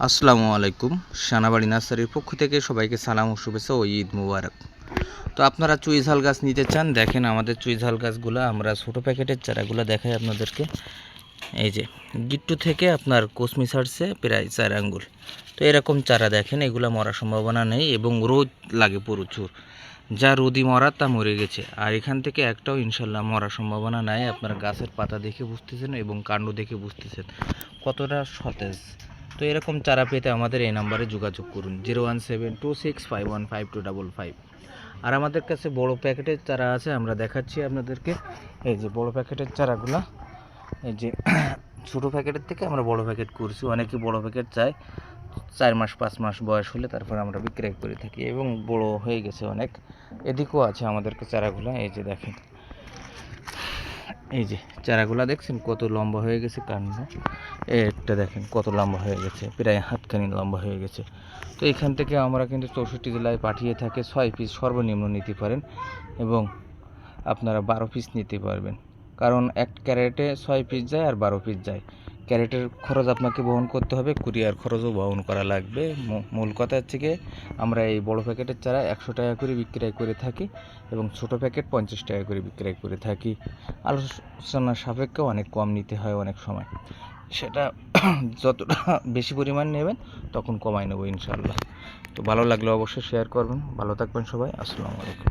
আসসালামু আলাইকুম। সানাবাড়ি নার্সারির পক্ষ থেকে সবাইকে সালাম ও শুভেচ্ছা ও ঈদ মুবারক। তো আপনারা চুইঝাল গাছ নিতে চান, দেখেন আমাদের চুইঝাল গাছগুলো আমরা ছোটো প্যাকেটের চারাগুলো দেখাই আপনাদেরকে। এই যে গিট্টু থেকে আপনার কোসমি ছাড়ছে প্রায় 4 আঙ্গুল। তো এরকম চারা দেখেন, এগুলো মরার সম্ভাবনা নেই এবং রোদ লাগে প্রচুর, যা রোদি মরা তা মরে গেছে। আর এখান থেকে একটাও ইনশাল্লাহ মরার সম্ভাবনা নাই। আপনারা গাছের পাতা দেখে বুঝতেছেন এবং কাণ্ড দেখে বুঝতেছেন কতটা সতেজ। তো এরকম চারা পেতে আমাদের এই নাম্বারে যোগাযোগ করুন 01726515255। আর আমাদের কাছে বড় প্যাকেটের চারা আছে, আমরা দেখাচ্ছি আপনাদেরকে। এই যে বড় প্যাকেটের চারাগুলো, এই যে ছোটো প্যাকেটের থেকে আমরা বড় প্যাকেট করছি। অনেকে বড় প্যাকেট চায়, 4 মাস 5 মাস বয়স হলে তারপর আমরা বিক্রয় করে থাকি এবং বড় হয়ে গেছে অনেক। এদিকেও আছে আমাদেরকে চারাগুলো। এই যে দেখেন, এই যে চারাগুলো দেখছেন কত লম্বা হয়ে গেছে কাণ্ড। একটা দেখেন কত লম্বা হয়ে গেছে, প্রায় হাতখানি লম্বা হয়ে গেছে। তো এখান থেকে আমরা কিন্তু 64 জেলায় পাঠিয়ে থাকে। 6 পিস সর্বনিম্ন নিতে পারেন এবং আপনারা 12 পিস নিতে পারবেন, কারণ এক ক্যারেটে 6 পিস যায় আর 12 পিস যায়। ক্যারেটের খরচ আপনাকে বহন করতে হবে, কুরিয়ার খরচও বহন করা লাগবে। মূল কথা হচ্ছে কি, আমরা এই বড় প্যাকেটের চারা 100 টাকা করে বিক্রয় করে থাকি এবং ছোটো প্যাকেট 50 টাকা করে বিক্রয় করে থাকি। আলোচনার সাপেক্ষে অনেক কম নিতে হয় অনেক সময়, সেটা যতটা বেশি পরিমাণ নেবেন তখন কমাই নেবো ইনশাল্লাহ। তো ভালো লাগলে অবশ্যই শেয়ার করবেন। ভালো থাকবেন সবাই। আসসালামু আলাইকুম।